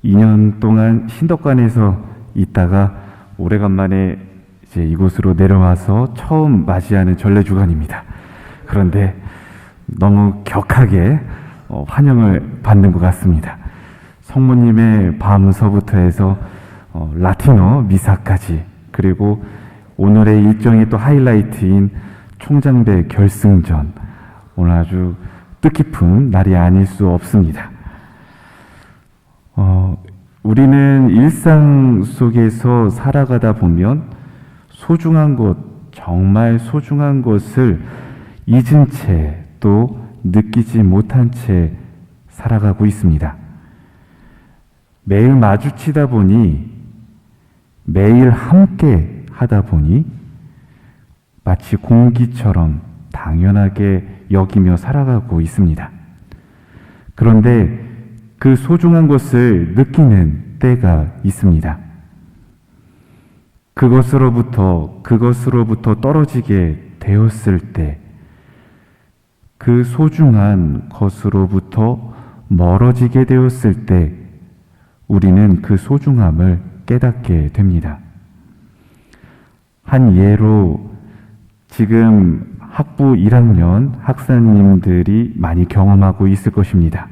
2년 동안 신덕관에서 있다가 오래간만에 이제 이곳으로 내려와서 처음 맞이하는 전래주간입니다. 그런데 너무 격하게 환영을 받는 것 같습니다. 성모님의 밤서부터 해서 라틴어 미사까지, 그리고 오늘의 일정이 또 하이라이트인 총장배 결승전, 오늘 아주 뜻깊은 날이 아닐 수 없습니다. 우리는 일상 속에서 살아가다 보면 소중한 것, 정말 소중한 것을 잊은 채, 또 느끼지 못한 채 살아가고 있습니다. 매일 마주치다 보니, 매일 함께 하다 보니 마치 공기처럼 당연하게 여기며 살아가고 있습니다. 그런데 그 소중한 것을 느끼는 때가 있습니다. 그것으로부터 떨어지게 되었을 때, 그 소중한 것으로부터 멀어지게 되었을 때, 우리는 그 소중함을 깨닫게 됩니다. 한 예로, 지금 학부 1학년 학사님들이 많이 경험하고 있을 것입니다.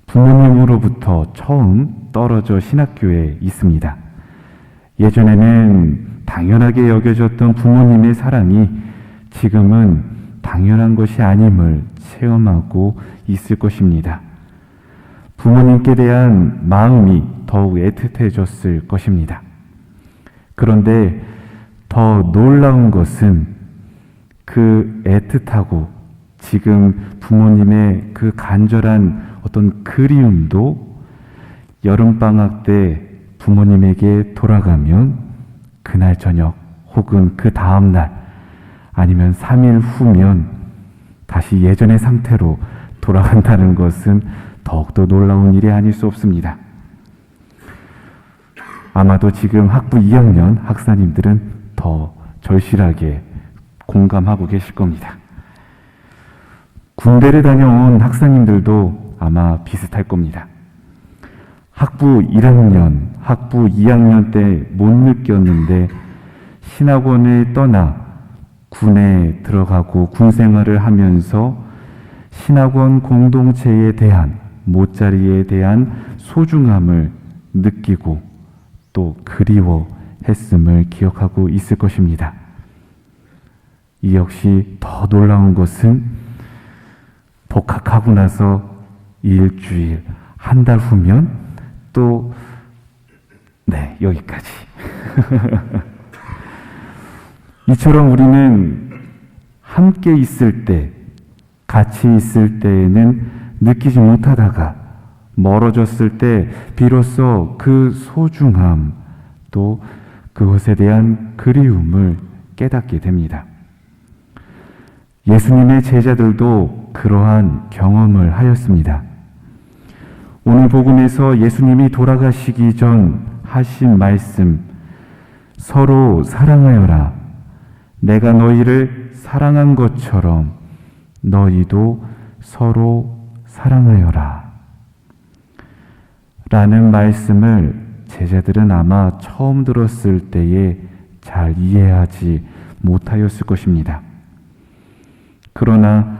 부모님으로부터 처음 떨어져 신학교에 있습니다. 예전에는 당연하게 여겨졌던 부모님의 사랑이 지금은 당연한 것이 아님을 체험하고 있을 것입니다. 부모님께 대한 마음이 더욱 애틋해졌을 것입니다. 그런데 더 놀라운 것은 그 애틋하고 지금 부모님의 그 간절한 어떤 그리움도 여름방학 때 부모님에게 돌아가면 그날 저녁 혹은 그 다음날 아니면 3일 후면 다시 예전의 상태로 돌아간다는 것은 더욱더 놀라운 일이 아닐 수 없습니다. 아마도 지금 학부 2학년 학사님들은 더 절실하게 공감하고 계실 겁니다. 군대를 다녀온 학사님들도 아마 비슷할 겁니다. 학부 1학년, 학부 2학년 때 못 느꼈는데 신학원을 떠나 군에 들어가고 군 생활을 하면서 신학원 공동체에 대한, 모짜리에 대한 소중함을 느끼고 또 그리워했음을 기억하고 있을 것입니다. 이 역시 더 놀라운 것은 복학하고 나서 일주일, 한 달 후면 또 여기까지. 이처럼 우리는 함께 있을 때, 같이 있을 때에는 느끼지 못하다가 멀어졌을 때 비로소 그 소중함, 또 그것에 대한 그리움을 깨닫게 됩니다. 예수님의 제자들도 그러한 경험을 하였습니다. 오늘 복음에서 예수님이 돌아가시기 전 하신 말씀, 서로 사랑하여라. 내가 너희를 사랑한 것처럼 너희도 서로 사랑하여라. 라는 말씀을 제자들은 아마 처음 들었을 때에 잘 이해하지 못하였을 것입니다. 그러나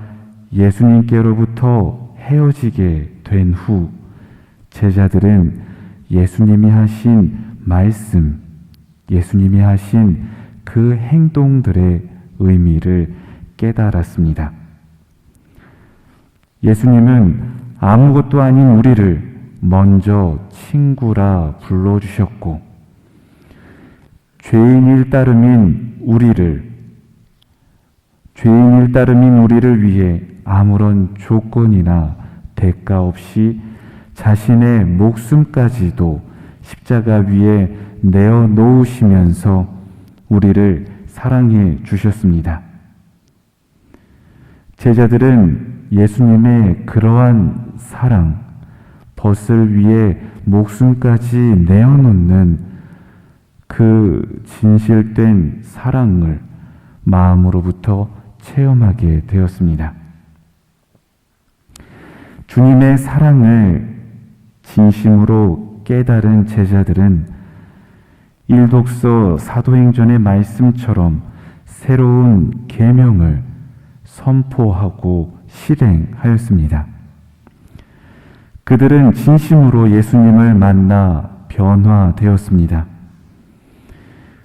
예수님께로부터 헤어지게 된 후 제자들은 예수님이 하신 말씀, 예수님이 하신 그 행동들의 의미를 깨달았습니다. 예수님은 아무것도 아닌 우리를 먼저 친구라 불러주셨고, 죄인일 따름인 우리를 위해 아무런 조건이나 대가 없이 자신의 목숨까지도 십자가 위에 내어 놓으시면서 우리를 사랑해 주셨습니다. 제자들은 예수님의 그러한 사랑, 벗을 위해 목숨까지 내어놓는 그 진실된 사랑을 마음으로부터 체험하게 되었습니다. 주님의 사랑을 진심으로 깨달은 제자들은 일독서 사도행전의 말씀처럼 새로운 계명을 선포하고 실행하였습니다. 그들은 진심으로 예수님을 만나 변화되었습니다.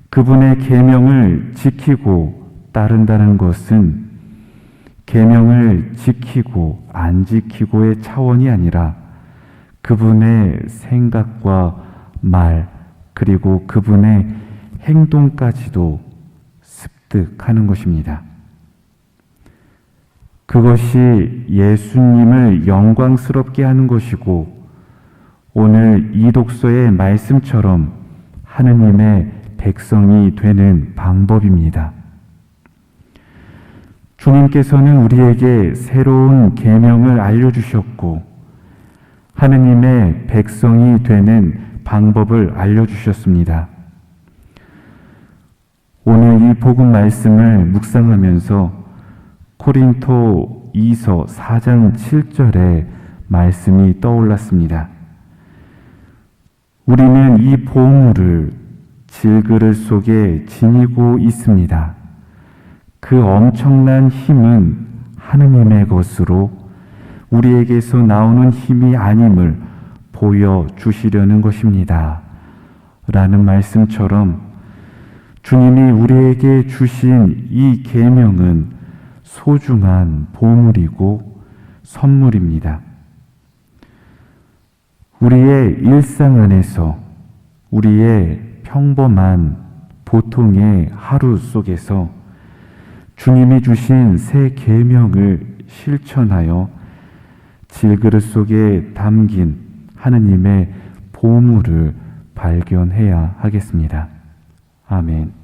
그분의 계명을 지키고 따른다는 것은 계명을 지키고 안 지키고의 차원이 아니라 그분의 생각과 말 그리고 그분의 행동까지도 습득하는 것입니다. 그것이 예수님을 영광스럽게 하는 것이고 오늘 이 독서의 말씀처럼 하느님의 백성이 되는 방법입니다. 주님께서는 우리에게 새로운 계명을 알려주셨고 하느님의 백성이 되는 방법을 알려주셨습니다. 오늘 이 복음 말씀을 묵상하면서 코린토 2서 4장 7절의 말씀이 떠올랐습니다. 우리는 이 보물을 질그릇 속에 지니고 있습니다. 그 엄청난 힘은 하느님의 것으로 우리에게서 나오는 힘이 아님을 보여주시려는 것입니다. 라는 말씀처럼 주님이 우리에게 주신 이 계명은 소중한 보물이고 선물입니다. 우리의 일상 안에서 우리의 평범한 보통의 하루 속에서 주님이 주신 새 계명을 실천하여 질그릇 속에 담긴 하느님의 보물을 발견해야 하겠습니다. 아멘.